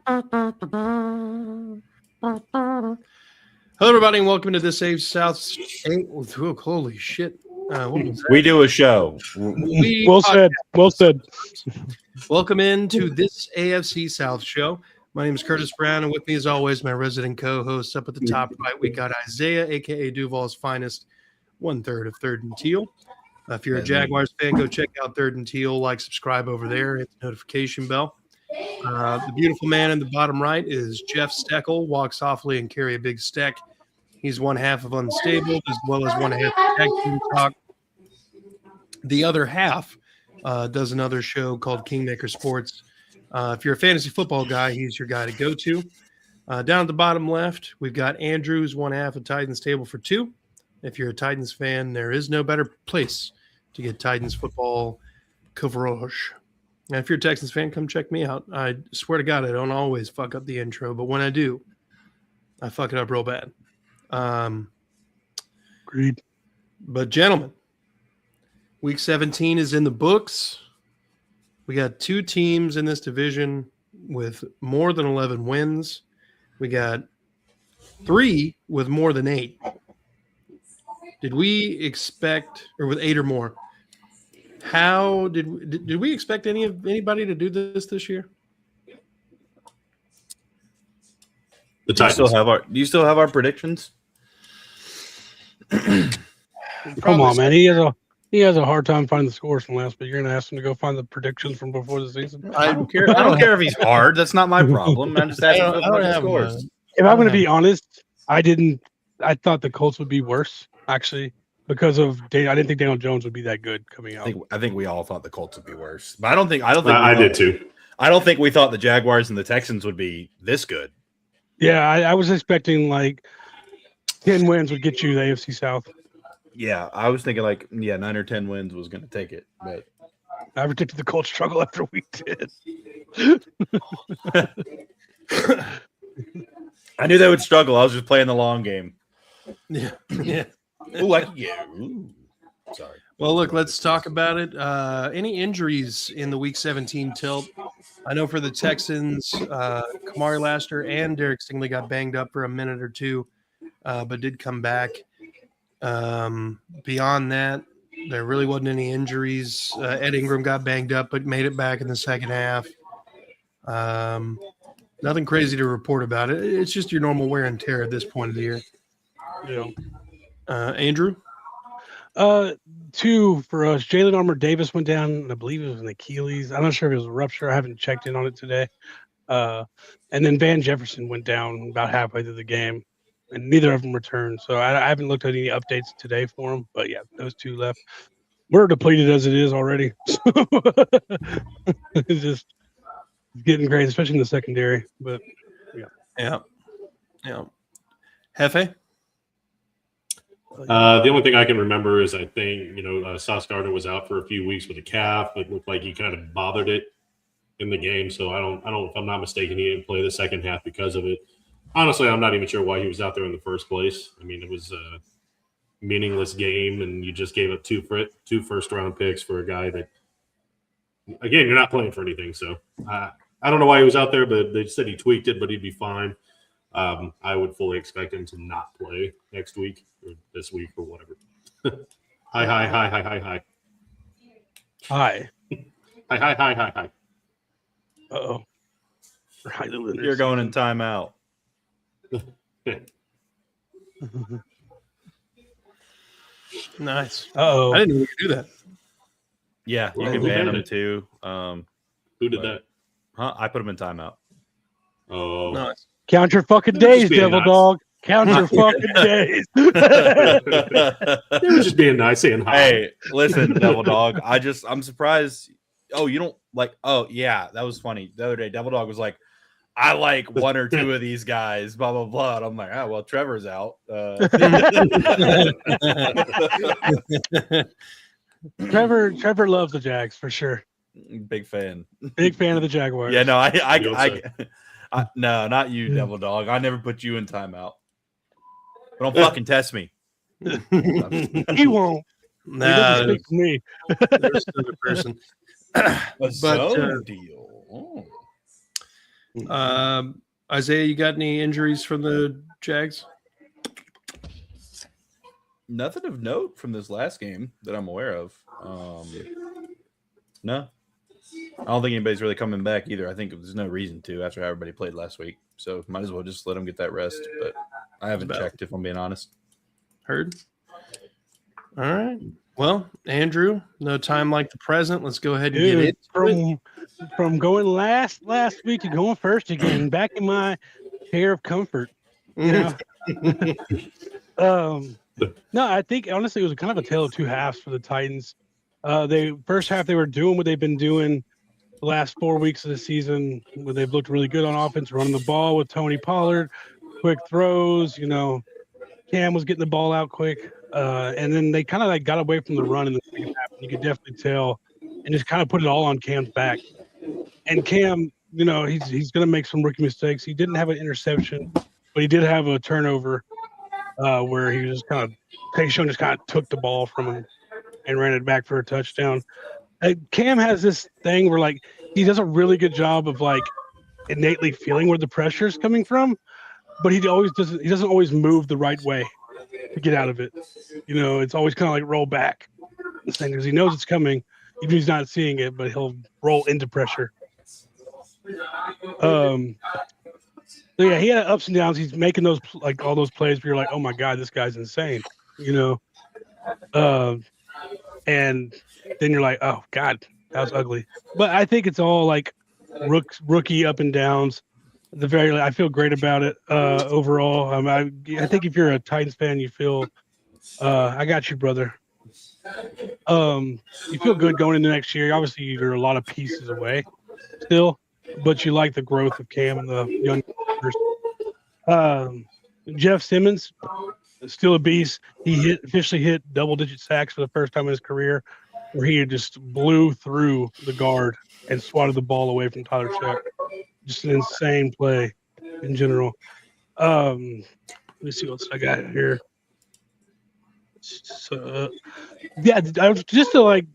Hello, everybody, and welcome to this South. Holy shit! We do a show. Well said. Well said. Welcome into this AFC South show. My name is Curtis Brown, and with me, as always, my resident co-host. Up at the top right, we got Isaiah, aka Duval's finest, 1/3 of Third and Teal. If you're a Jaguars fan, go check out Third and Teal. Like, subscribe over there. Hit the notification bell. The beautiful man in the bottom right is Jeff Steckel. Walk softly and carry a big stack. He's one half of Unstable as well as one half of Tag Team Talk. The other half does another show called Kingmaker Sports. If you're a fantasy football guy, he's your guy to go to. Down at the bottom left, we've got Andrew's one half of Titans Table for Two. If you're a Titans fan, there is no better place to get Titans football coverage. And if you're a Texans fan, come check me out. I swear to God, I don't always fuck up the intro, but when I do, I fuck it up real bad. Agreed. But gentlemen, week 17 is in the books. We got two teams in this division with more than 11 wins. We got three with more than 8. Did we expect, or with 8 or more? How did we expect anybody to do this year? Do you still have our predictions? Come on, man. He has a hard time finding the scores from last, but you're gonna ask him to go find the predictions from before the season. I don't care if he's hard. That's not my problem. I'm just asking for the scores. If I'm gonna be honest, I thought the Colts would be worse, actually. Because of I didn't think Daniel Jones would be that good coming out. I think we all thought the Colts would be worse, but I did too. I don't think we thought the Jaguars and the Texans would be this good. Yeah, I was expecting like 10 wins would get you the AFC South. Yeah, I was thinking 9 or 10 wins was going to take it, but I predicted the Colts struggle after week 10. I knew they would struggle. I was just playing the long game. Yeah. Ooh, sorry. Well, look, let's talk about it. Any injuries in the Week 17 tilt? I know for the Texans, Kamari Laster and Derek Stingley got banged up for a minute or two, but did come back. Beyond that, there really wasn't any injuries. Ed Ingram got banged up, but made it back in the second half. Nothing crazy to report about it. It's just your normal wear and tear at this point of the year. Yeah. Andrew? 2 for us. Jalen Armour-Davis went down, and I believe it was an Achilles. I'm not sure if it was a rupture. I haven't checked in on it today. And then Van Jefferson went down about halfway through the game, and neither of them returned. So I haven't looked at any updates today for them. But, yeah, those 2 left. We're depleted as it is already. So it's just getting great, especially in the secondary. But, Yeah. Hefe? The only thing I can remember is I think, Sauce Gardner was out for a few weeks with a calf. It looked like he kind of bothered it in the game. So I don't, if I'm not mistaken, he didn't play the second half because of it. Honestly, I'm not even sure why he was out there in the first place. I mean, it was a meaningless game, and you just gave up 2 first-round picks for a guy that, again, you're not playing for anything. So I don't know why he was out there, but they said he tweaked it, but he'd be fine. I would fully expect him to not play next week or this week or whatever. Hi. hi. Hi. Uh-oh. You're going in timeout. Nice. Uh-oh. I didn't know you could do that. Yeah, you can ban them too. Who did that? I put him in timeout. Oh, Nice. Count your fucking days, Devil Dog. Count your fucking days. They were just being nice, saying hi. Hey, listen, Devil Dog. I'm surprised. Oh, you don't like? Oh, yeah, that was funny. The other day, Devil Dog was like, "I like 1 or 2 of these guys." Blah blah blah. And I'm like, "Oh well, Trevor's out." Trevor loves the Jags for sure. Big fan. Big fan of the Jaguars. Yeah, no, no, not you, Devil Dog. I never put you in timeout. But don't fucking test me. He won't. Nah, It's me. there's another person. Deal. Oh. Isaiah, you got any injuries from the Jags? Nothing of note from this last game that I'm aware of. No. I don't think anybody's really coming back either. I think there's no reason to after everybody played last week. So might as well just let them get that rest. But I haven't checked, if I'm being honest. Heard. All right. Well, Andrew, no time like the present. Let's go ahead and get it. From going last week to going first again, back in my chair of comfort. You know? No, I think honestly it was kind of a tale of two halves for the Titans. First half they were doing what they've been doing the last 4 weeks of the season, where they've looked really good on offense, running the ball with Tony Pollard, quick throws. You know, Cam was getting the ball out quick, and then they kind of like got away from the run in the second half. You could definitely tell, and just kind of put it all on Cam's back. And Cam, you know, he's going to make some rookie mistakes. He didn't have an interception, but he did have a turnover where he was just kind of Tayshaun just kind of took the ball from him and ran it back for a touchdown. Cam has this thing where like he does a really good job of like innately feeling where the pressure is coming from, but he doesn't always move the right way to get out of it. You know, it's always kind of like roll back because he knows it's coming, even if he's not seeing it, but he'll roll into pressure. So yeah, he had ups and downs. He's making those like all those plays where you're like, oh my god, this guy's insane, you know. And then you're like, oh god, that was ugly. But I think it's all like rookie up and downs. I feel great about it overall. I think if you're a Titans fan, you feel I got you, brother. You feel good going into next year. Obviously, you're a lot of pieces away still, but you like the growth of Cam and the young players. Jeff Simmons, still a beast. He officially hit double-digit sacks for the first time in his career, where he just blew through the guard and swatted the ball away from Tyler Shuck. Just an insane play in general. Let me see what I got here. So, yeah, just to like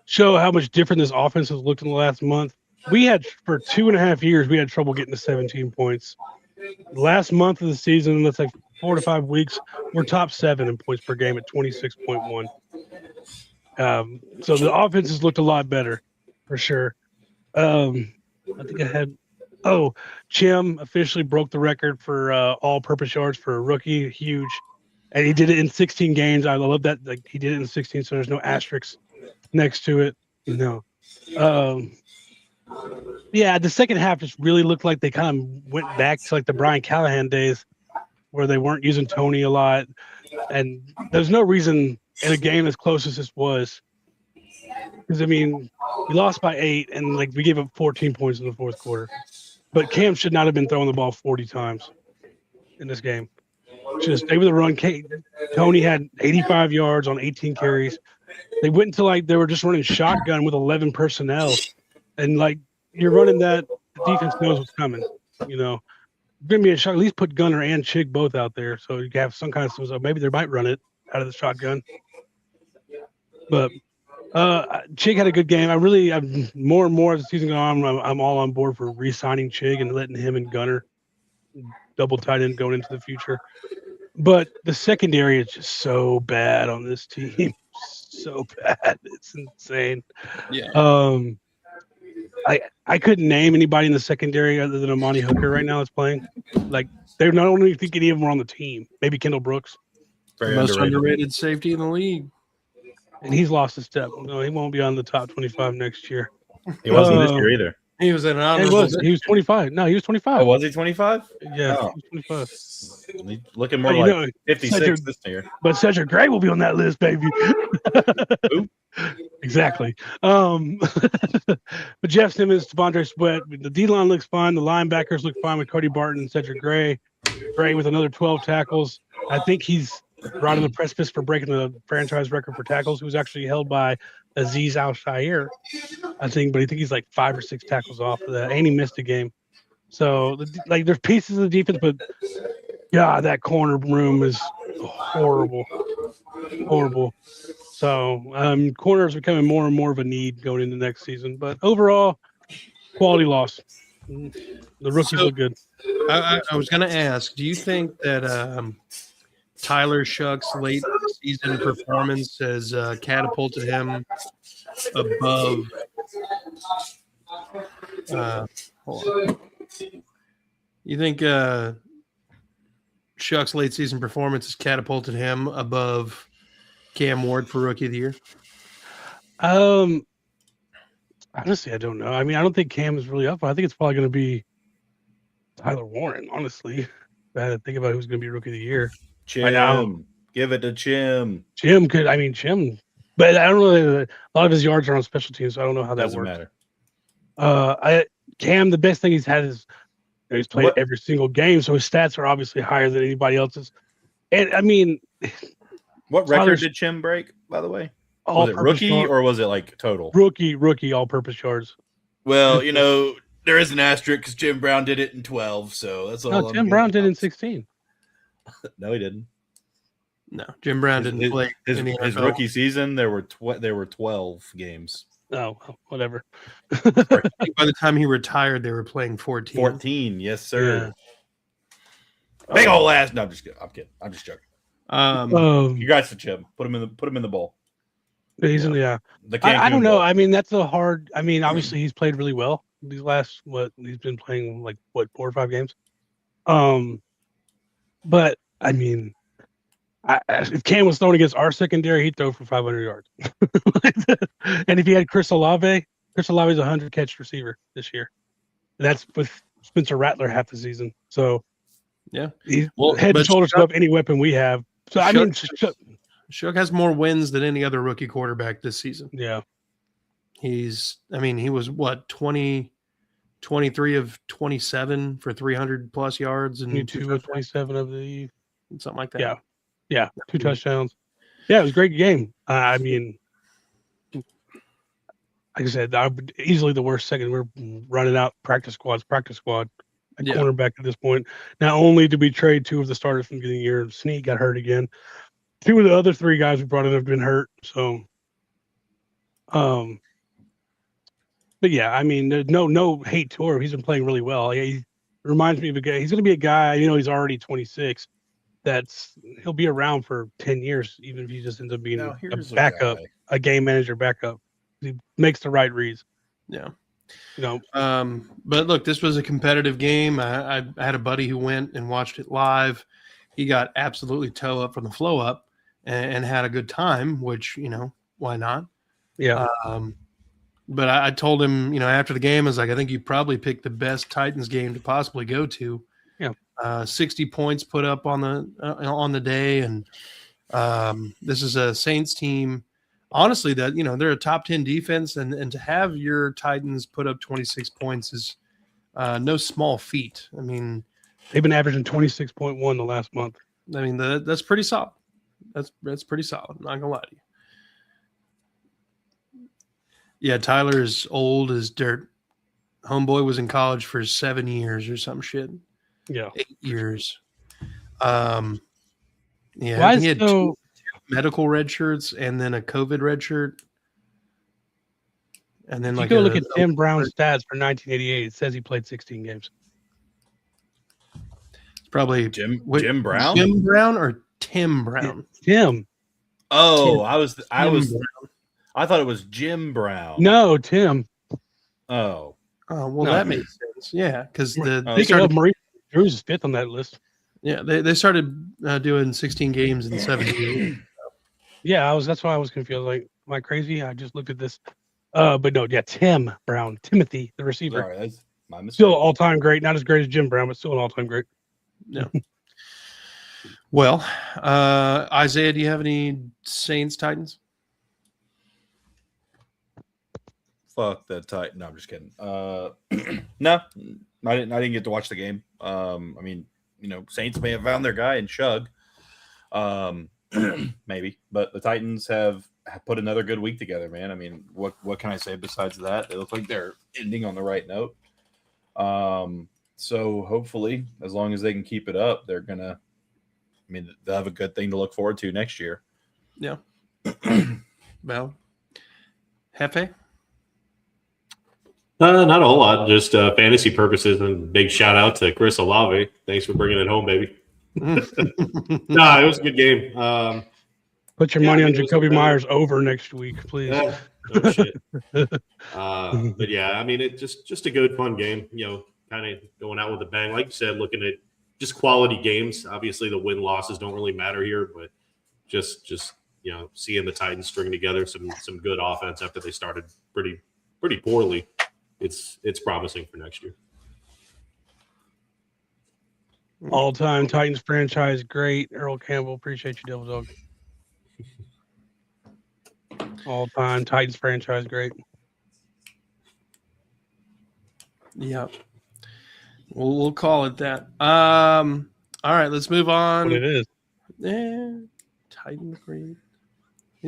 show how much different this offense has looked in the last month. We had for 2.5 years, we had trouble getting to 17 points. Last month of the season, that's like 4 to 5 weeks, we're top 7 in points per game at 26.1. So the offense has looked a lot better for sure. I think I had Chim officially broke the record for all-purpose yards for a rookie. Huge. And he did it in 16 games. I love that. Like he did it in 16, so there's no asterisks next to it. You know. Yeah, the second half just really looked like they kind of went back to like the Brian Callahan days where they weren't using Tony a lot. And there's no reason in a game as close as this was. Because, I mean, we lost by 8 and like we gave up 14 points in the fourth quarter. But Cam should not have been throwing the ball 40 times in this game. Just stay with the run. Tony had 85 yards on 18 carries. They went into like they were just running shotgun with 11 personnel. And like you're running that, the defense knows what's coming. You know, going to be a shot. At least put Gunner and Chig both out there, so you can have some kind of. So maybe they might run it out of the shotgun. But Chig had a good game. I'm more and more as the season goes on. I'm all on board for re-signing Chig and letting him and Gunner double tight end going into the future. But the secondary is just so bad on this team. So bad. It's insane. Yeah. I couldn't name anybody in the secondary other than Amani Hooker right now that's playing. Like they not only think any of them are on the team, maybe Kendall Brooks. Very most underrated safety in the league. And he's lost a step. No, he won't be on the top 25 next year. He wasn't this year either. He was in an honorable. He was 25. No, he was 25. Oh, was he 25? Yeah, he was 25. He's looking more like 56 this year. But Cedric Gray will be on that list, baby. Exactly. But Jeff Simmons, Devondre Sweat, the D-line looks fine. The linebackers look fine with Cody Barton and Cedric Gray. Gray with another 12 tackles. I think he's right on the precipice for breaking the franchise record for tackles. He was actually held by Azeez Al-Shaair, I think, but I think he's like 5 or 6 tackles off of that, and he missed a game. So, like, there's pieces of the defense, but God, that corner room is horrible. So, corners are becoming more and more of a need going into next season. But overall, quality loss. The rookies look good. I was going to ask, do you think that Tyler Shuck's late season performance has catapulted him above? Hold on. You think Shuck's late season performance has catapulted him above Cam Ward for Rookie of the Year? Honestly, I don't know. I mean, I don't think Cam is really up. I think it's probably going to be Tyler Warren, honestly. I think about who's going to be Rookie of the Year. Chim. Give it to Chim. Jim could, but I don't know. A lot of his yards are on special teams, so I don't know how that Doesn't works. matter. Cam, the best thing he's had is he's played every single game, so his stats are obviously higher than anybody else's. And I mean, what record did Chim break, by the way? Was it rookie or was it like total? Rookie all-purpose yards. Well, there is an asterisk because Jim Brown did it in 12, so that's all. No, Jim Brown did it in 16. No, he didn't. No, Jim Brown didn't play his rookie season. There were 12 games. Oh, whatever. By the time he retired, they were playing 14. 14, yes, sir. Yeah. Big old ass. No, I'm just kidding. I'm just joking. Congrats to Chim. Put him in the bowl. He's in the. I don't know. Bowl. I mean, that's a hard. I mean, obviously he's played really well these last he's been playing 4 or 5 games. But I mean, if Cam was thrown against our secondary, he'd throw for 500 yards. And if he had Chris Olave's a 100-catch receiver this year. That's with Spencer Rattler half the season. So yeah, he's head and shoulders above any weapon we have. So I mean, Shook has more wins than any other rookie quarterback this season. Yeah. He was 23 of 27 for 300 plus yards and 2 of 27 of the something like that. Yeah. 2 touchdowns. Yeah, it was a great game. I mean, like I said, easily the worst second. We're running out practice squad at cornerback at this point. Not only did we trade 2 of the starters from the beginning of the year, Snead got hurt again. 2 of the other 3 guys we brought in have been hurt. So, but yeah, I mean, there's no hate to him. He's been playing really well. He reminds me of a guy. He's going to be a guy. He's already 26. He'll be around for 10 years, even if he just ends up being a backup, a game manager backup. He makes the right reads. Yeah. But look, this was a competitive game. I had a buddy who went and watched it live. He got absolutely toe up from the flow up and had a good time, which, why not? Yeah. But I told him, after the game, I was like, I think you probably picked the best Titans game to possibly go to. Yeah. 60 points put up on the day. And this is a Saints team, honestly, that, they're a top 10 defense. And to have your Titans put up 26 points is no small feat. I mean, they've been averaging 26.1 the last month. I mean, that's pretty solid. That's pretty solid. I'm not going to lie to you. Yeah, Tyler's old as dirt. Homeboy was in college for 7 years or some shit. Yeah. 8 years. Why he had 2 medical red shirts and then a COVID red shirt. And then you go look at Tim Brown's stats for 1988. It says he played 16 games. It's probably Jim Brown? Jim Brown or Tim Brown? Tim. Oh, I thought it was Jim Brown. No, Tim. Oh. Oh, well, that makes sense. Yeah, because Maurice Drew's is 5th on that list. Yeah, they started doing 16 games in 7 years. Yeah, that's why I was confused. Like, am I crazy? I just looked at this. But no, yeah, Tim Brown, Timothy, the receiver. Sorry, that's my mistake. Still all-time great. Not as great as Jim Brown, but still an all-time great. Yeah. Well, Isaiah, do you have any Saints Titans? Fuck the Titan. No, I'm just kidding. No, I didn't get to watch the game. I mean, Saints may have found their guy in Shug. Maybe, but the Titans have put another good week together, man. I mean, what can I say besides that? They look like they're ending on the right note. So hopefully, as long as they can keep it up, they'll have a good thing to look forward to next year. Yeah. Well, Hefe? Not a whole lot, just fantasy purposes, and big shout out to Chris Olave. Thanks for bringing it home, baby. It was a good game. Put your money on Jacoby Myers over next week, please. No shit. But yeah, I mean, it just a good, fun game. Kind of going out with a bang, like you said, looking at just quality games. Obviously, the win losses don't really matter here, but just seeing the Titans string together some good offense after they started pretty poorly. It's promising for next year. All-time Titans franchise great. Earl Campbell, appreciate you, Devil Dog. All-time Titans franchise great. Yeah. We'll call it that. All right, let's move on. What it is. Titans great.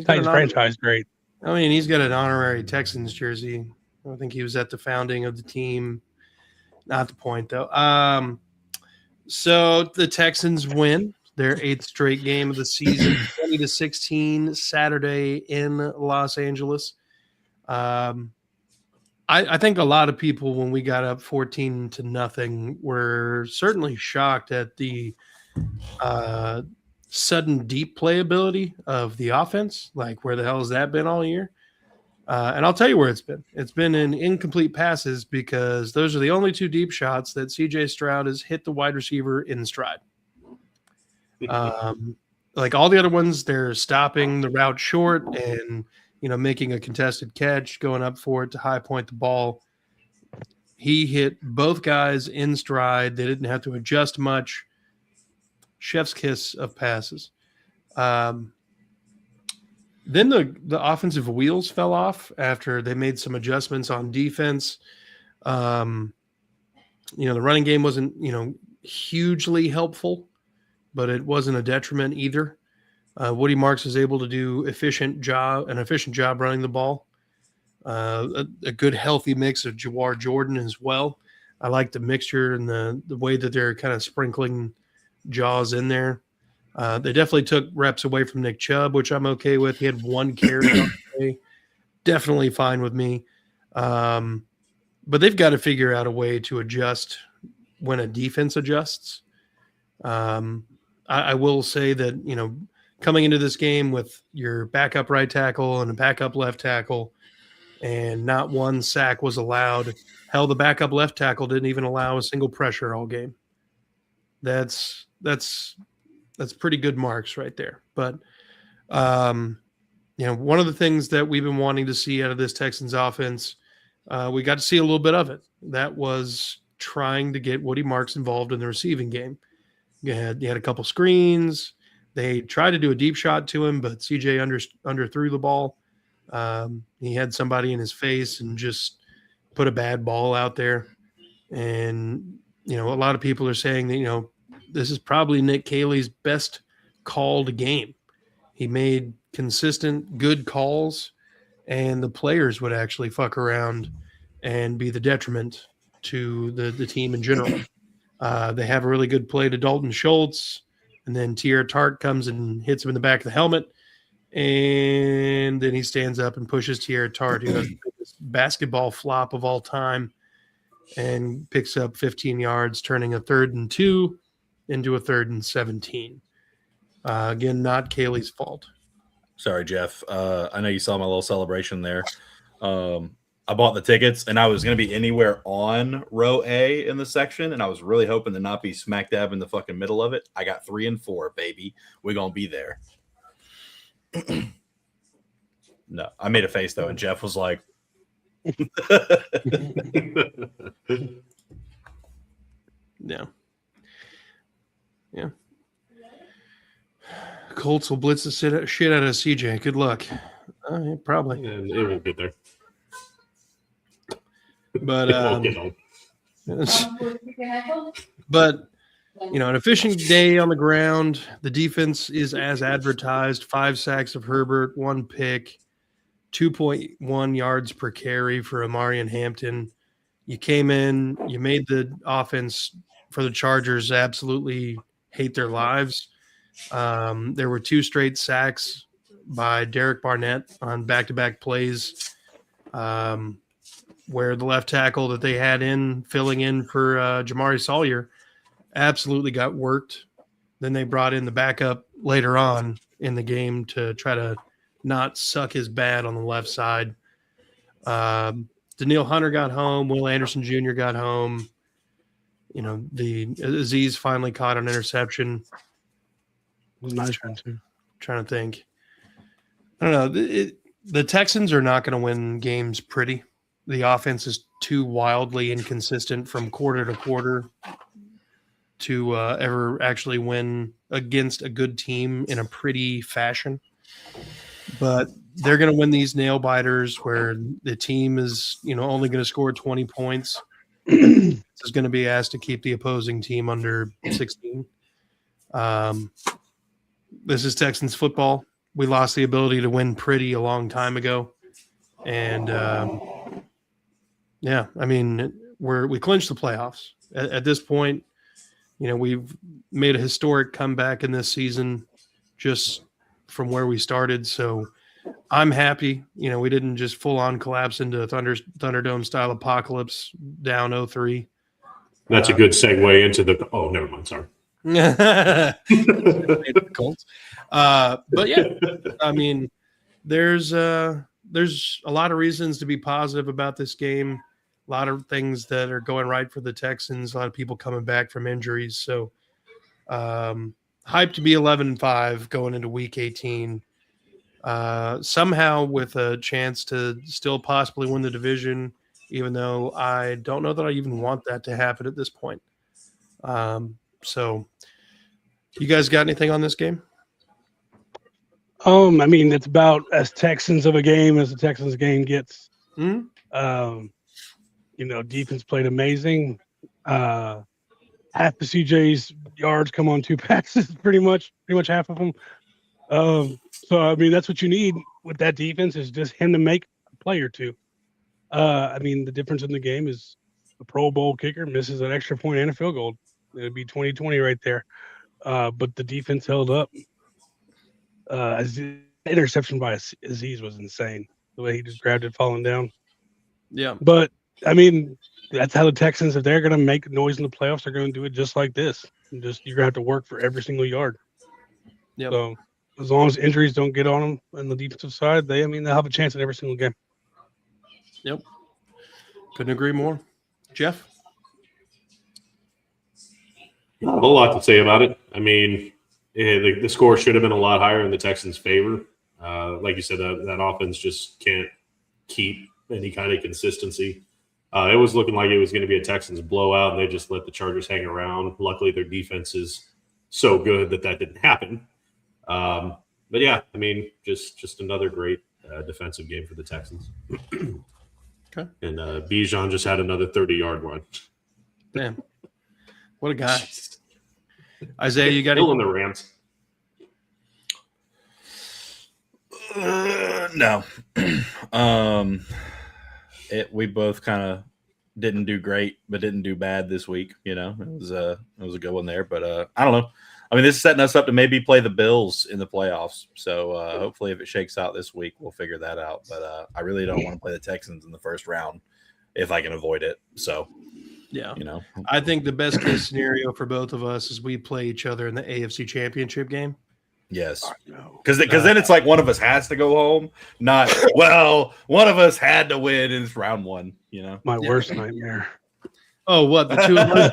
Titans franchise great. I mean, he's got an honorary Texans jersey. I think he was at the founding of the team. Not the point, though. So the Texans win their 8th straight game of the season, 20-16, Saturday in Los Angeles. I think a lot of people, when we got up 14-0, were certainly shocked at the sudden deep playability of the offense. Like, where the hell has that been all year? And I'll tell you where it's been. It's been in incomplete passes, because those are the only 2 deep shots that C.J. Stroud has hit the wide receiver in stride. Like all the other ones, they're stopping the route short and, making a contested catch, going up for it to high point the ball. He hit both guys in stride. They didn't have to adjust much. Chef's kiss of passes. Then the offensive wheels fell off after they made some adjustments on defense. The running game wasn't, hugely helpful, but it wasn't a detriment either. Woody Marks was able to do an efficient job running the ball. A good, healthy mix of Jawar Jordan as well. I like the mixture and the way that they're kind of sprinkling Jaws in there. They definitely took reps away from Nick Chubb, which I'm okay with. He had 1 carry on the day. Definitely fine with me. But they've got to figure out a way to adjust when a defense adjusts. I will say that, coming into this game with your backup right tackle and a backup left tackle, and not 1 sack was allowed. Hell, the backup left tackle didn't even allow a single pressure all game. That's pretty good marks right there. But, one of the things that we've been wanting to see out of this Texans offense, we got to see a little bit of it. That was trying to get Woody Marks involved in the receiving game. You had a couple screens. They tried to do a deep shot to him, but CJ underthrew the ball. He had somebody in his face and just put a bad ball out there. And, a lot of people are saying that, this is probably Nick Caley's best called game. He made consistent, good calls, and the players would actually fuck around and be the detriment to the team in general. They have a really good play to Dalton Schultz, and then Tier Tart comes and hits him in the back of the helmet, and then he stands up and pushes Tier Tart, who has the biggest basketball flop of all time, and picks up 15 yards, turning a 3rd and 2 into a 3rd and 17. Again, not Caley's fault. Sorry, Jeff. I know you saw my little celebration there. I bought the tickets, and I was going to be anywhere on row A in the section, and I was really hoping to not be smack dab in the fucking middle of it. I got 3 and 4, baby. We're going to be there. No, I made a face, though, and Jeff was like, no. Yeah. Colts will blitz the shit out of CJ. Good luck. Yeah, probably. And it won't get there. But It won't get home. but an efficient day on the ground. The defense is as advertised. 5 sacks of Herbert, 1 pick, 2.1 yards per carry for Amari and Hampton. You came in, you made the offense for the Chargers absolutely hate their lives. There were 2 straight sacks by Derek Barnett on back-to-back plays. where the left tackle that they had filling in for Jamari Sawyer absolutely got worked. Then they brought in the backup later on in the game to try to not suck his bad on the left side. Daniil Hunter got home. Will Anderson Jr. got home. The Aziz finally caught an interception. Nice one too. Trying to think. I don't know. The Texans are not going to win games pretty. The offense is too wildly inconsistent from quarter to quarter to ever actually win against a good team in a pretty fashion. But they're going to win these nail biters where the team is, only going to score 20 points. Is going to be asked to keep the opposing team under 16. This is Texans football. We lost the ability to win pretty a long time ago. And we clinched the playoffs. At this point, we've made a historic comeback in this season just from where we started. So I'm happy. We didn't just full on collapse into Thunderdome style apocalypse down 0-3. That's a good segue into the. Oh, never mind. Sorry. Colts. But yeah, there's a lot of reasons to be positive about this game. A lot of things that are going right for the Texans. A lot of people coming back from injuries. So, hyped to be 11-5 going into Week 18. Somehow with a chance to still possibly win the division, even though I don't know that I even want that to happen at this point. So you guys got anything on this game? It's about as Texans of a game as the Texans game gets. Mm-hmm. Defense played amazing. Half of CJ's yards come on 2 passes, pretty much half of them. That's what you need with that defense is just him to make a play or two. The difference in the game is the Pro Bowl kicker misses an extra point and a field goal. It'd be 20-20 right there. But the defense held up. Interception by Aziz was insane. The way he just grabbed it falling down. Yeah. But, that's how the Texans, if they're going to make noise in the playoffs, they're going to do it just like this. You're going to have to work for every single yard. Yeah. So as long as injuries don't get on them on the defensive side, they'll have a chance in every single game. Yep. Couldn't agree more. Jeff? Not a whole lot to say about it. The score should have been a lot higher in the Texans' favor. Like you said, that offense just can't keep any kind of consistency. It was looking like it was going to be a Texans blowout, and they just let the Chargers hang around. Luckily, their defense is so good that didn't happen. But yeah, just another great defensive game for the Texans. Okay. And Bijan just had another 30-yard run. Damn. What a guy. Isaiah, you got Still in the Rams. No. We both kind of didn't do great, but didn't do bad this week. It was a good one there, but I don't know. This is setting us up to maybe play the Bills in the playoffs. So hopefully, if it shakes out this week, we'll figure that out. But I really don't want to play the Texans in the first round if I can avoid it. So yeah, I think the best case scenario for both of us is we play each other in the AFC Championship game. Yes, because then it's like one of us has to go home. Not one of us had to win in round one. My worst nightmare. Oh, what the two of us?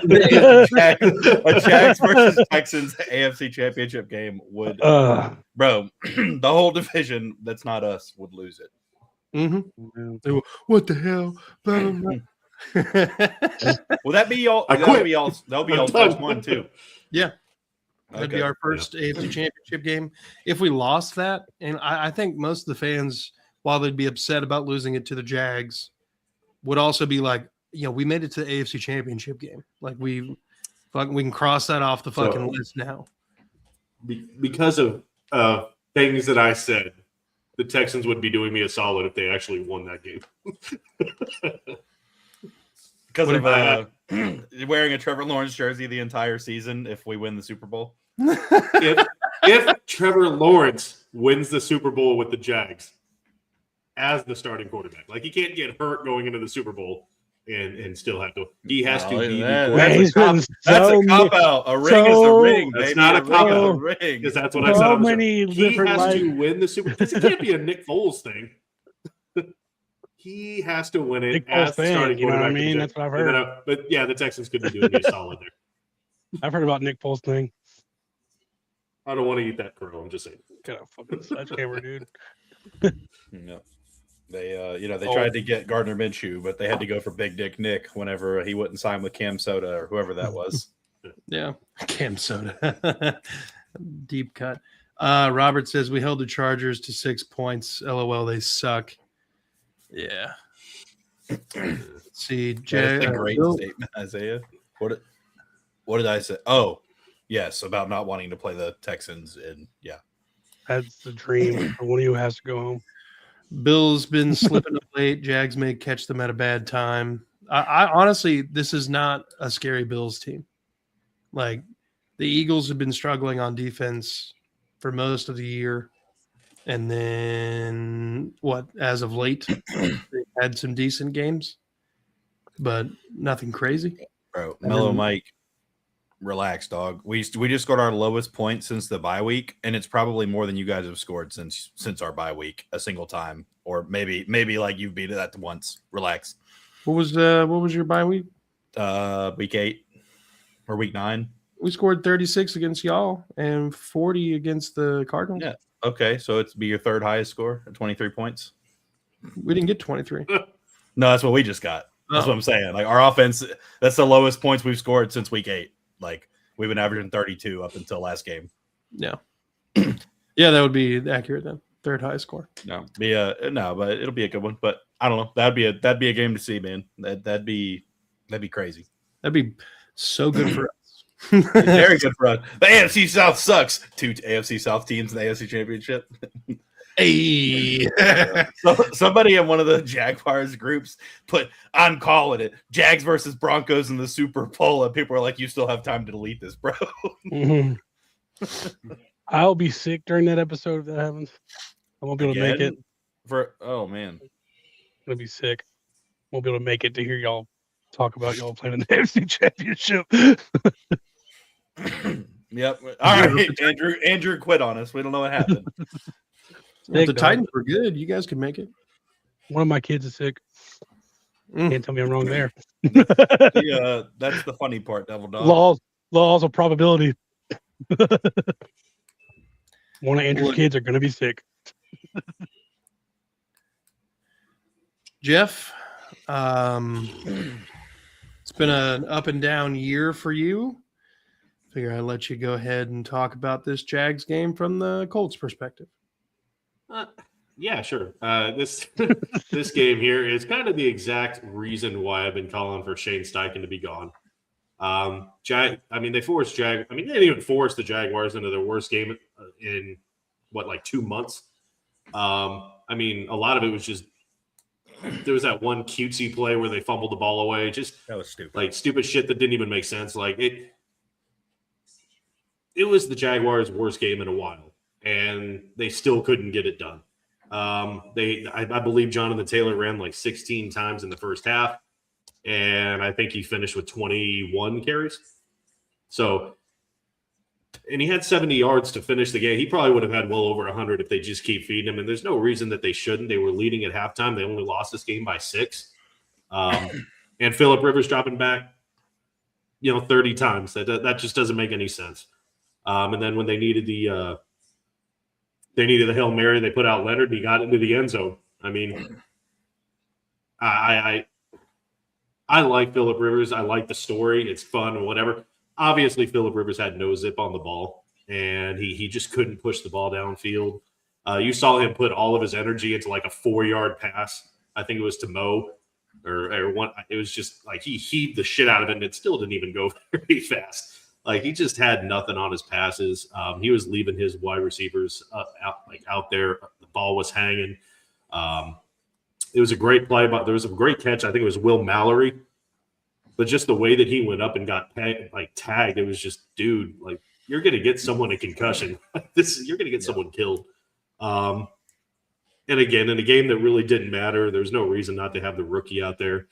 A Jags versus Texans AFC Championship game would, bro. The whole division that's not us would lose it. Mm-hmm. What the hell? Will that be y'all? That'll be y'all's first one too. Yeah. That'd be our first AFC Championship game. If we lost that, and I think most of the fans, while they'd be upset about losing it to the Jags, would also be like, we made it to the AFC Championship game. Like we can cross that off the fucking list now. Because of things that I said, the Texans would be doing me a solid if they actually won that game. Because of wearing a Trevor Lawrence jersey the entire season if we win the Super Bowl. if Trevor Lawrence wins the Super Bowl with the Jags, as the starting quarterback. Like, he can't get hurt going into the Super Bowl and still have to. He has to be the quarterback. That's a cop out. A ring is a ring. That's baby. not a cop out. out. Ring. Because that's what I said. So many he different has to win the Super Bowl. Because it can't be a Nick Foles thing. He has to win it Nick as Foles the starting thing, you know what I quarterback. mean? That's what I've heard. But yeah, the Texans could be doing me solid there. I've heard about Nick Foles thing. I don't want to eat that crow. I'm just saying. Got a fucking sledgehammer, dude. No. They they tried to get Gardner Minshew, but they had to go for Big Dick Nick whenever he wouldn't sign with Cam Soda or whoever that was. Yeah, Cam Soda. Deep cut. Robert says we held the Chargers to 6 points. LOL, they suck. Yeah. Let's see, That's a great statement, Isaiah. What did I say? Oh, yes, about not wanting to play the Texans, and yeah, That's the dream. One of you has to go home. Bill's been slipping up late. Jags may catch them at a bad time. I honestly, this is not a scary Bills team. Like, the Eagles have been struggling on defense for most of the year. And then, as of late, they had some decent games, but nothing crazy. Bro, Mellow Mike, relax, dog. We just got our lowest point since the bye week, and it's probably more than you guys have scored since our bye week a single time, or maybe like you've beat that once. Relax. What was your bye week? Week 8 or week 9. We scored 36 against y'all and 40 against the Cardinals. Yeah. Okay, so it's be your third highest score at 23 points. We didn't get 23. No, that's what we just got. That's what I'm saying. Like, our offense, that's the lowest points we've scored since week 8. Like, we've been averaging 32 up until last game. Yeah. Yeah, that would be accurate then. Third highest score. No, but it'll be a good one. But I don't know. That'd be a game to see, man. That'd be crazy. That'd be so good for us. Very good for us. The AFC South sucks. 2 AFC South teams in the AFC Championship. Hey. So somebody in one of the Jaguars groups put, I'm calling it, Jags versus Broncos in the Super Bowl, and people are like, you still have time to delete this, bro. Mm-hmm. I'll be sick during that episode if that happens. I won't be able to make it. Oh man, I'm gonna be sick. Won't be able to make it to hear y'all talk about y'all playing in the AFC Championship. Yep. All right, Andrew quit on us. We don't know what happened. Well, the Titans were good. You guys could make it. One of my kids is sick. Can't tell me I'm wrong there. Yeah, that's the funny part, Devil Dog. Laws of probability. One of Andrew's kids are going to be sick. Jeff, it's been an up and down year for you. Figure I'd let you go ahead and talk about this Jags game from the Colts perspective. Yeah, sure. This game here is kind of the exact reason why I've been calling for Shane Steichen to be gone. They forced they didn't even force the Jaguars into their worst game in 2 months. A lot of it was just there was that one cutesy play where they fumbled the ball away. Just that was stupid. Like stupid shit that didn't even make sense. Like it was the Jaguars' worst game in a while, and they still couldn't get it done. I believe Jonathan Taylor ran like 16 times in the first half, and I think he finished with 21 carries. So, and he had 70 yards to finish the game. He probably would have had well over 100 if they just keep feeding him. And there's no reason that they shouldn't. They were leading at halftime. They only lost this game by 6. And Phillip Rivers dropping back, 30 times. That just doesn't make any sense. And then when they needed the Hail Mary, they put out Leonard. He got into the end zone. I like Phillip Rivers. I like the story. It's fun and whatever. Obviously, Phillip Rivers had no zip on the ball, and he just couldn't push the ball downfield. You saw him put all of his energy into like a 4-yard pass. I think it was to Mo or one. It was just like he heaved the shit out of it, and it still didn't even go very fast. Like he just had nothing on his passes. He was leaving his wide receivers out there. The ball was hanging. It was a great play, but there was a great catch. I think it was Will Mallory. But just the way that he went up and got tagged, it was just, dude, like you're going to get someone a concussion. You're going to get someone killed. But And again, in a game that really didn't matter, there's no reason not to have the rookie out there.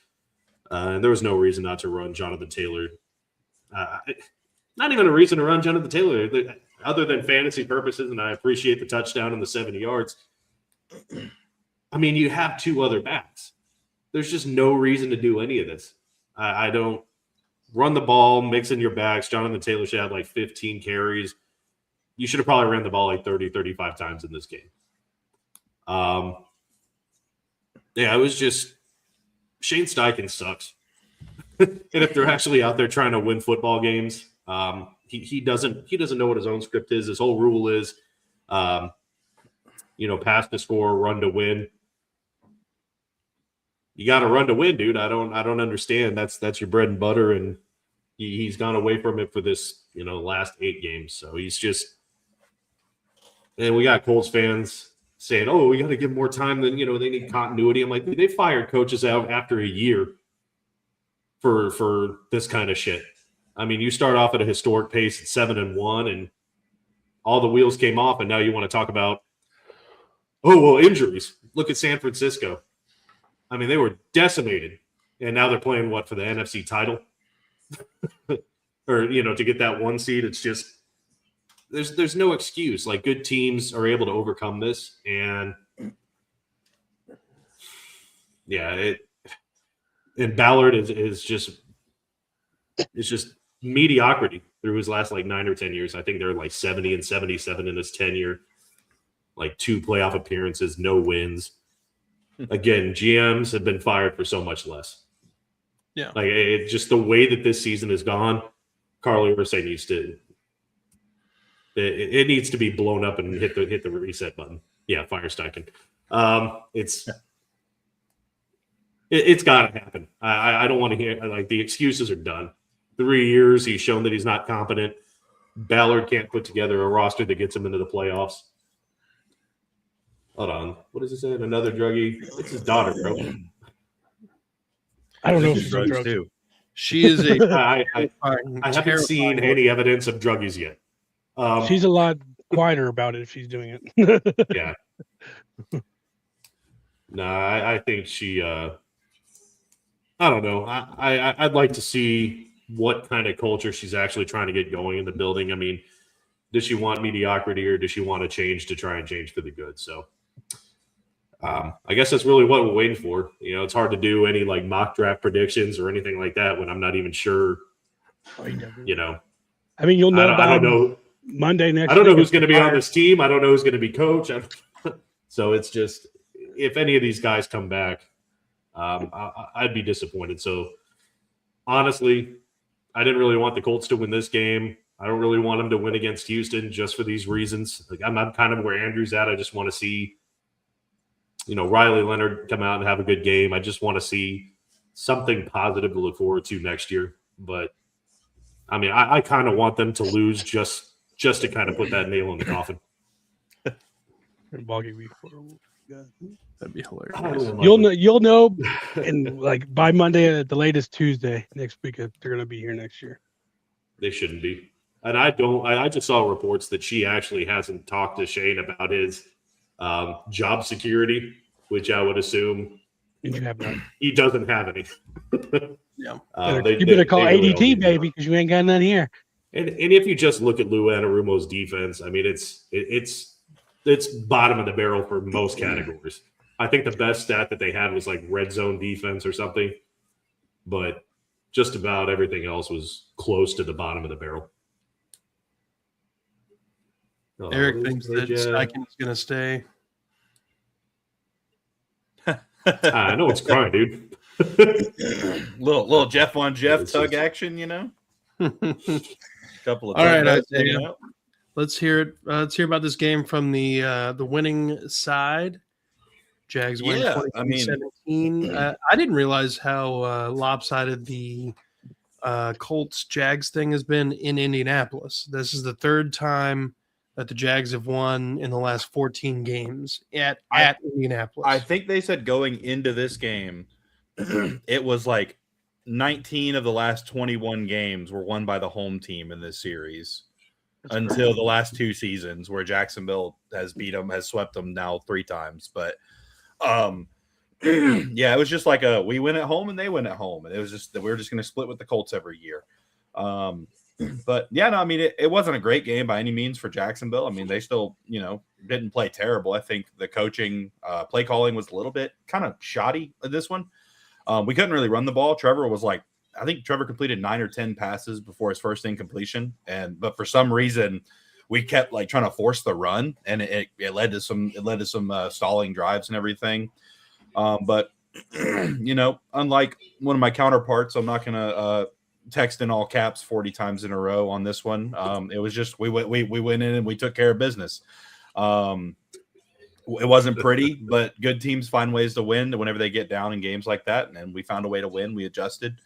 And there was no reason not to run Jonathan Taylor. Not even a reason to run Jonathan Taylor, other than fantasy purposes, and I appreciate the touchdown and the 70 yards. I mean, you have 2 other backs. There's just no reason to do any of this. I don't run the ball, mix in your backs. Jonathan Taylor should have like 15 carries. You should have probably ran the ball like 30, 35 times in this game. Yeah, it was just Shane Steichen sucks. And if they're actually out there trying to win football games, he doesn't know what his own script is. His whole rule is, pass to score, run to win. You got to run to win, dude. I don't understand. That's your bread and butter, and he's gone away from it for this, last 8 games. So he's just, and we got Colts fans saying, "Oh, we got to give more time than they need continuity." I'm like, they fired coaches out after a year for this kind of shit. I mean, you start off at a historic pace at 7-1, and all the wheels came off, and now you want to talk about, injuries. Look at San Francisco. I mean, they were decimated, and now they're playing for the NFC title, or to get that 1 seed. It's just there's no excuse. Like, good teams are able to overcome this, and yeah, and Ballard is just mediocrity through his last 9 or 10 years. I think they're 70 and 77 in his tenure, 2 playoff appearances, no wins. Again, GMs have been fired for so much less. Yeah, it just the way that this season has gone. Carly Ursay needs to. It needs to be blown up and hit the reset button. Yeah, fire Steichen. It's got to happen. I don't want to hear the excuses are done. 3 years, he's shown that he's not competent. Ballard can't put together a roster that gets him into the playoffs. Hold on. What does it say? Another druggie? It's his daughter, bro. I don't know if she's drugs drugs. too. she is a. I haven't seen any evidence of druggies yet. She's a lot quieter about it if she's doing it. Yeah. No, I think she. I don't know. I'd like to see what kind of culture she's actually trying to get going in the building. I mean, does she want mediocrity, or does she want to change to try and change for the good? So, I guess that's really what we're waiting for. It's hard to do any mock draft predictions or anything like that when I'm not even sure. I mean, you'll know. I don't know. Monday next. I don't know week who's going to be on this team. I don't know who's going to be coach. So it's just, if any of these guys come back, I'd be disappointed. So honestly, I didn't really want the Colts to win this game. I don't really want them to win against Houston just for these reasons. I'm kind of where Andrew's at. I just want to see, Riley Leonard come out and have a good game. I just want to see something positive to look forward to next year. But I mean, I kind of want them to lose just to kind of put that nail in the coffin. Boggy week 4. That'd be hilarious. You'll know, and by Monday at the latest Tuesday next week if they're going to be here next year. They shouldn't be. And I just saw reports that she actually hasn't talked to Shane about his job security, which I would assume You have none. he doesn't have any. Yeah. You better call really ADT, don't baby, because you ain't got none here. And if you just look at Lou Anarumo's defense, I mean, it's bottom of the barrel for most categories. I think the best stat that they had was red zone defense or something, but just about everything else was close to the bottom of the barrel. Eric thinks that Steichen's going to stay. I know it's crying, dude. little Jeff on Jeff tug action, Couple of all right, tugs Isaiah. Let's hear it. Let's hear about this game from the winning side. Jags win 17. I didn't realize how lopsided the Colts Jags thing has been in Indianapolis. This is the 3rd time that the Jags have won in the last 14 games at Indianapolis. I think they said going into this game, it was 19 of the last 21 games were won by the home team in this series. until the last 2 seasons where Jacksonville has swept them now 3 times. But yeah, it was just like we win at home and they win at home, and it was just that we were just going to split with the Colts every year. But yeah, no, I mean it wasn't a great game by any means for Jacksonville. I mean they still didn't play terrible. I think the coaching, play calling was a little bit kind of shoddy in this one. We couldn't really run the ball. I think Trevor completed 9 or 10 passes before his first incompletion, but for some reason we kept like trying to force the run, and it led to some stalling drives and everything. But unlike one of my counterparts, I'm not gonna text in all caps 40 times in a row on this one. It was just we went in and we took care of business. It wasn't pretty, but good teams find ways to win whenever they get down in games like that, and we found a way to win. We adjusted,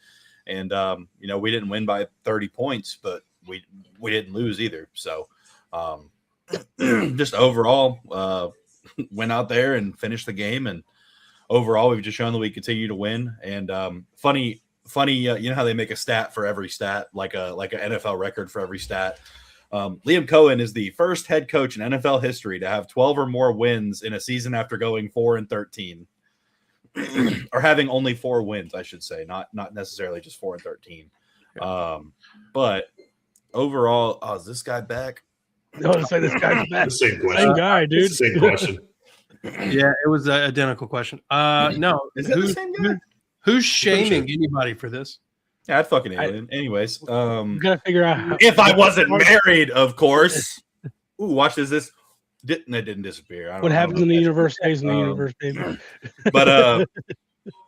and we didn't win by 30 points, but we didn't lose either. So just overall, went out there and finished the game, and overall we've just shown that we continue to win. And funny, how they make a stat for every stat, like an NFL record for every stat. Liam Cohen is the first head coach in NFL history to have 12 or more wins in a season after going 4-13, or having only 4 wins, I should say, not necessarily just 4-13. But overall, is this guy back? No, to say this guy's back. Same question. Same guy, dude. Same question. Yeah, it was an identical question. No, Is that the same guy? Who's shaming anybody for this? Yeah, I'd fucking alien. Anyways, You gotta figure out if I wasn't married, of course. Ooh, watch this. Didn't disappear. what happens in the universe stays in the universe, baby. But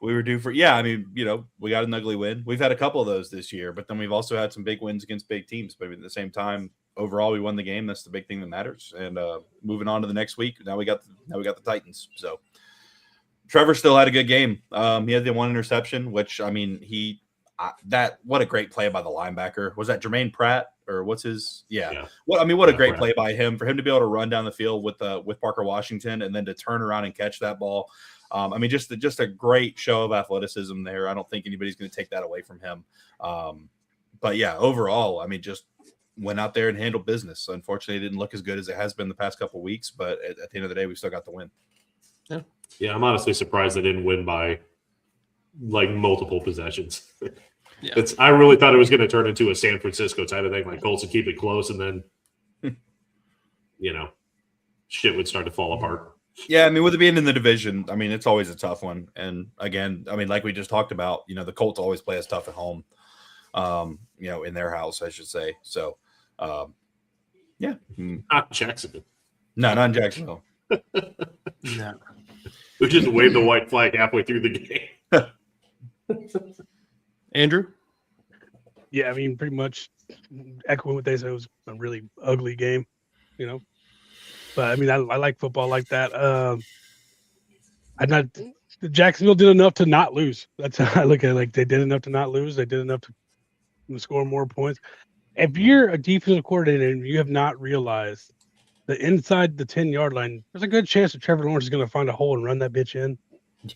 we were due for we got an ugly win. We've had a couple of those this year, but then we've also had some big wins against big teams. But at the same time, overall, we won the game. That's the big thing that matters. And moving on to the next week, now we got the Titans. So Trevor still had a good game. He had the 1 interception, which what a great play by the linebacker. Was that Jermaine Pratt or what's his? Yeah. What a great play by him, for him to be able to run down the field with Parker Washington and then to turn around and catch that ball. Just a great show of athleticism there. I don't think anybody's going to take that away from him. But yeah, overall, just went out there and handled business. Unfortunately, it didn't look as good as it has been the past couple of weeks, but at the end of the day, we still got the win. Yeah, I'm honestly surprised they didn't win by like multiple possessions. Yeah. I really thought it was going to turn into a San Francisco type of thing. Like Colts would keep it close, and then shit would start to fall apart. Yeah, with it being in the division, it's always a tough one. And again, like we just talked about, the Colts always play us tough at home. In their house, I should say. So, yeah. Not Jacksonville. No, not in Jacksonville. No. We just waved the white flag halfway through the game. Andrew? Yeah, pretty much echoing what they said. It was a really ugly game, But I like football like that. Jacksonville did enough to not lose. That's how I look at it. Like they did enough to not lose. They did enough to score more points. If you're a defensive coordinator and you have not realized that inside the 10-yard line, there's a good chance that Trevor Lawrence is going to find a hole and run that bitch in.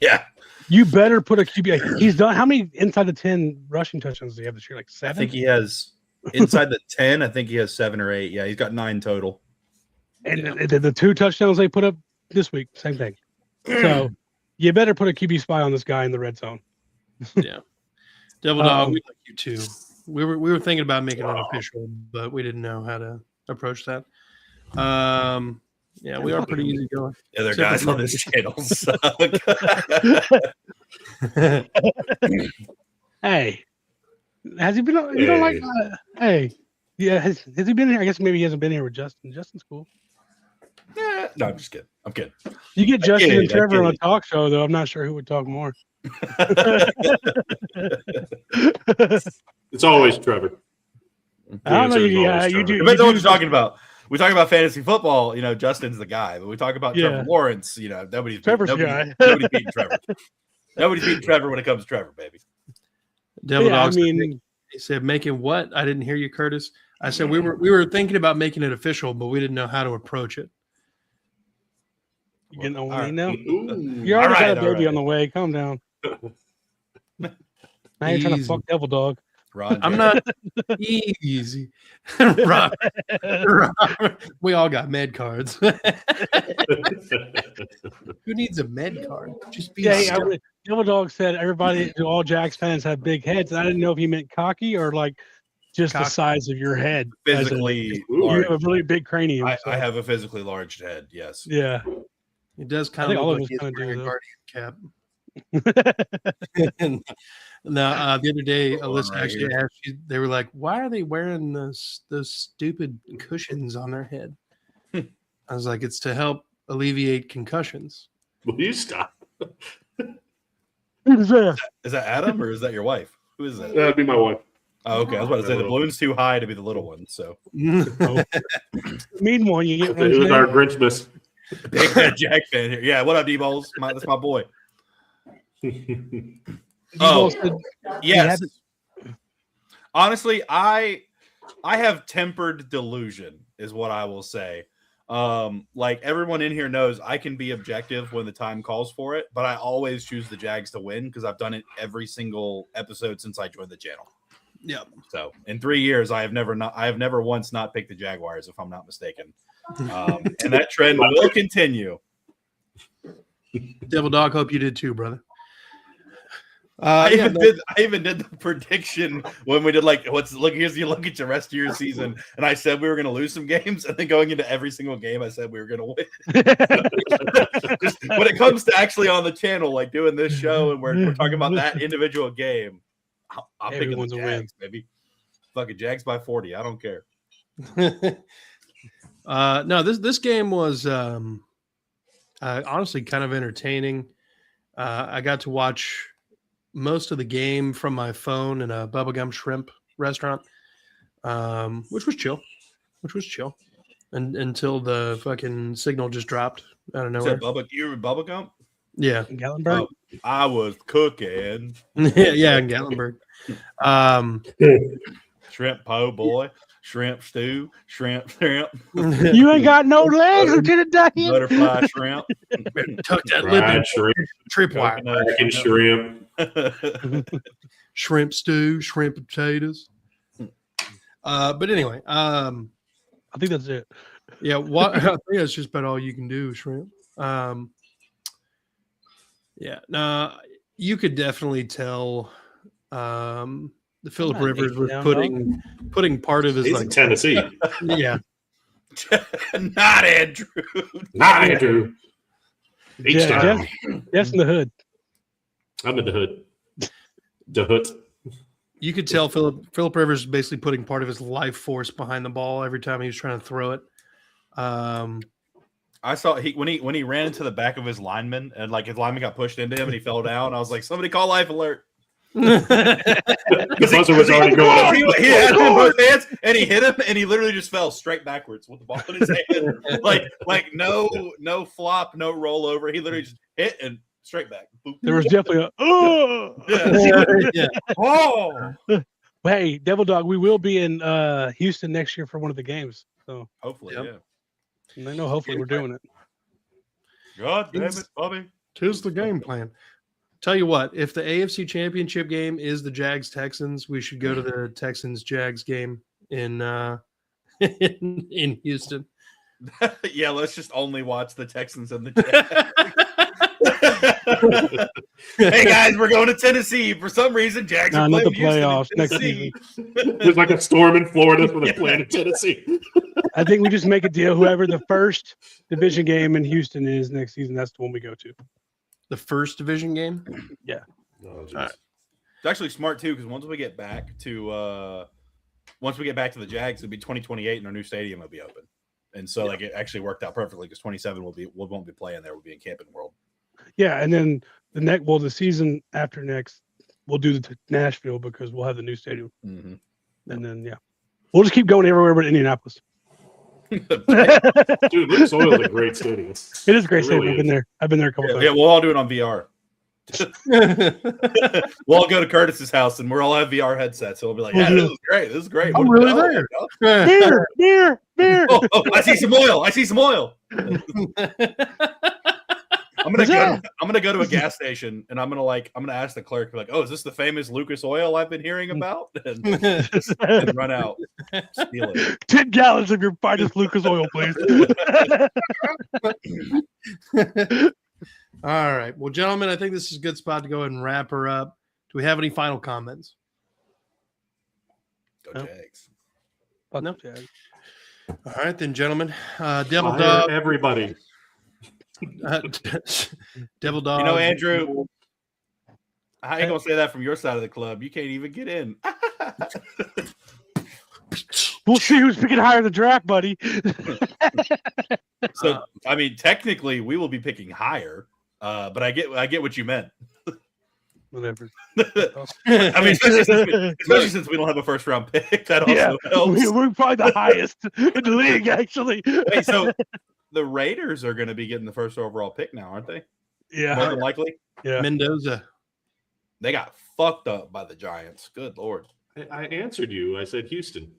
Yeah. You better put a QB. He's done. How many inside the 10 rushing touchdowns does he have this year? Like 7? I think he has inside the 10. I think he has 7 or 8. Yeah, he's got 9 total. And the 2 touchdowns they put up this week, same thing. So you better put a QB spy on this guy in the red zone. Yeah. Devil Dog, we like you too. We were thinking about making it official, but we didn't know how to approach that. Yeah, we are pretty easy going. The other guys on this channel suck. Hey, has he been? You don't like? Hey, yeah, has he been here? I guess maybe he hasn't been here with Justin. Justin's cool. Yeah, no, I'm just kidding. I'm kidding. You get Justin and Trevor on a talk show, though. I'm not sure who would talk more. It's always Trevor. I don't know. You do. Depends on what you're talking about. We talk about fantasy football, Justin's the guy. But we talk about Trevor Lawrence, nobody's guy. Nobody's beating Trevor. Nobody's beating Trevor when it comes to Trevor, baby. Devil Dog. He said making what? I didn't hear you, Curtis. I said we were thinking about making it official, but we didn't know how to approach it. You getting on me now? Ooh. You already got a baby on the way. Calm down. Now you're trying to fuck Devil Dog. Ron I'm Jeremy. not easy. Robert, we all got med cards. Who needs a med card? Just be stupid. Devil Dog said all Jags fans have big heads. I didn't know if he meant cocky or like just the size of your head. Physically you large. have a really big cranium. I have a physically large head. Yes. Yeah. It does kind of look like he's wearing a Guardian cap. Now, the other day, Alyssa actually asked, they were like, why are they wearing those stupid cushions on their head? I was like, it's to help alleviate concussions. Will you stop? Is that Adam or is that your wife? Who is that? That'd be my wife. Oh, okay. I was about to say the balloon's too high to be the little one. So, mean one, you get one. It was our Grinchmas. Big Red Jack fan here. Yeah, what up, D-Balls? That's my boy. Oh, yes. Honestly, I have tempered delusion, is what I will say. Like everyone in here knows, I can be objective when the time calls for it, but I always choose the Jags to win because I've done it every single episode since I joined the channel. Yeah. So in 3 years, I have never once not picked the Jaguars, if I'm not mistaken. And that trend will continue. Devil Dog, hope you did too, brother. I even did the prediction when we did here's you look at the rest of your season, and I said we were going to lose some games, and then going into every single game, I said we were going to win. Just when it comes to actually on the channel, like doing this show, and we're talking about that individual game, I'm picking the Jags, baby. Fucking Jags by 40. I don't care. No, this game was honestly kind of entertaining. I got to watch most of the game from my phone in a bubblegum shrimp restaurant, which was chill. And until the fucking signal just dropped out of nowhere. You were Bubblegum? Yeah. In Gatlinburg? I was cooking. yeah, in Gatlinburg. Shrimp po' boy. Shrimp stew, shrimp. You ain't got no legs, Lieutenant Ducky. Butterfly shrimp. Tuck that lip in. Tripwire. Chicken shrimp. Shrimp stew, shrimp potatoes. But anyway, I think that's it. Yeah, I think that's just about all you can do, shrimp. Yeah, no, you could definitely tell the Philip Rivers was putting part of his He's in Tennessee. Yeah. Not Andrew. Not Andrew. Jeff's in the hood. I'm in the hood. The hood. You could tell Philip Rivers is basically putting part of his life force behind the ball every time he was trying to throw it. I saw when he ran into the back of his lineman and like his lineman got pushed into him and he fell down. I was like, somebody call life alert. The buzzer was already going off. He had him in both hands and he hit him and he literally just fell straight backwards with the ball in his hand. like no flop, no rollover. He literally just hit and straight back. Boop. There was definitely a Yeah. Oh. Hey, Devil Dog, we will be in Houston next year for one of the games. So hopefully, Yep. And I know hopefully we're doing it. God damn it, Bobby. 'Tis the game plan. Tell you what, if the AFC Championship game is the Jags-Texans, we should go to the Texans-Jags game in Houston. Yeah, let's just only watch the Texans and the Jags. Hey guys, we're going to Tennessee. For some reason, Jags are not playing the playoffs next Tennessee. There's like a storm in Florida when they're playing in Tennessee. I think we just make a deal. Whoever the first division game in Houston is next season, that's the one we go to. The first division game? Yeah. Oh, right. It's actually smart too, because once we get back to the Jags, it'll be 2028 and our new stadium will be open. And so like it actually worked out perfectly because 27 we won't be playing there, we'll be in Camping World. Yeah, and then the season after next, we'll do the Nashville because we'll have the new stadium. Mm-hmm. And then we'll just keep going everywhere but Indianapolis. Dude, Lucas Oil is a great stadium. It is a great stadium. Really I've been there a couple times. Yeah, we'll all do it on VR. We'll all go to Curtis's house and we'll all have VR headsets. So we'll be like, yeah, this is great. I'm really there. Beer. Oh, I see some oil. I'm gonna go to a gas station and I'm gonna ask the clerk, like, oh, is this the famous Lucas Oil I've been hearing about? And run out, steal it. 10 gallons of your finest Lucas oil, please. All right. Well, gentlemen, I think this is a good spot to go ahead and wrap her up. Do we have any final comments? Go Jags. No. All right, then, gentlemen. Devil Fire Dog. everybody. Devil Dog. You know, Andrew, I ain't gonna say that from your side of the club. You can't even get in. We'll see who's picking higher in the draft, buddy. So, I mean, technically, we will be picking higher, but I get what you meant. Whatever. I mean, especially since we don't have a first round pick, that also helps. We're probably the highest in the league, actually. Wait, so the Raiders are going to be getting the first overall pick now, aren't they? Yeah, More than likely. Yeah. Mendoza. They got fucked up by the Giants. Good Lord. I answered you. I said Houston.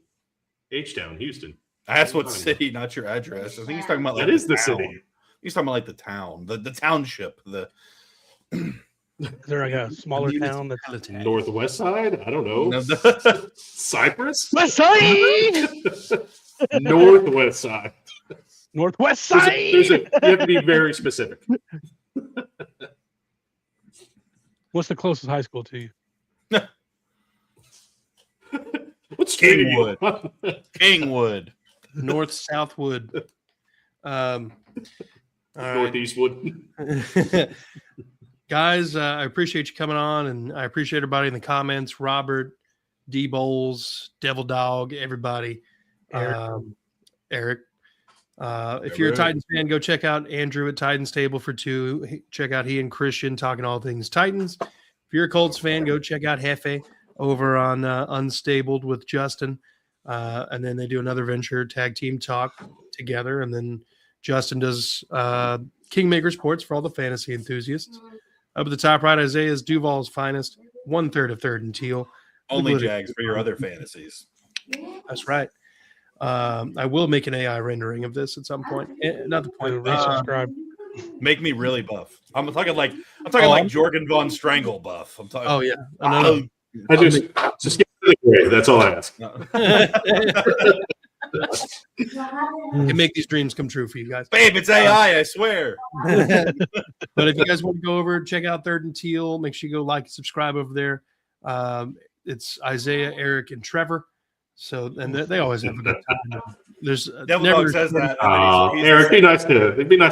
H-Town, Houston. That's what city, not your address. I think he's talking about That is the city. He's talking about like the town, the township, the. Is there like a smaller town that's Northwest side? I don't know. Cyprus? West Side? Northwest side. Northwest Side? You have to be very specific. What's the closest high school to you? What's Kingwood? Kingwood. North Southwood. All right. Northeastwood. Guys, I appreciate you coming on, and I appreciate everybody in the comments. Robert, D Bowles, Devil Dog, everybody. Eric. If you're a Titans fan, go check out Andrew at Titans Table for Two. Check out he and Christian talking all things Titans. If you're a Colts fan, go check out Hefe over on Unstabled with Justin. And then they do another venture, Tag Team Talk, together. And then Justin does Kingmaker Sports for all the fantasy enthusiasts. Up at the top right, Isaiah's Duval's finest, 1/3 of third and teal. Only Jags for your other fantasies. That's right. I will make an AI rendering of this at some point. Not the point. Resubscribe. Make me really buff. I'm talking like Jorgen von Strangle buff. I'm talking. Oh yeah. No. I just get to the grave. That's all I ask. Can make these dreams come true for you guys. Babe, it's AI, I swear. But if you guys want to go over, check out Third and Teal, make sure you go like and subscribe over there. It's Isaiah, Eric, and Trevor. So, and they always have a good time. There's Devil Dog says that. Eric, be nice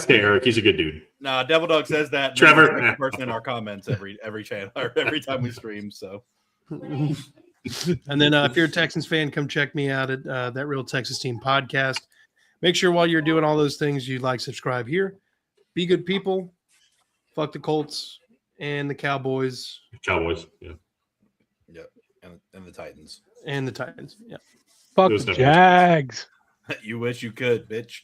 to Eric. He's a good dude. Nah, Devil Dog says that. Trevor, the second person in our comments every channel or every time we stream. So, and then if you're a Texans fan, come check me out at That Real Texas Team podcast. Make sure while you're doing all those things, you like, subscribe here. Be good people. Fuck the Colts and the Cowboys. Cowboys, yeah. Yep, and the Titans. And the Titans, yeah. Fuck the Jags. You wish you could, bitch.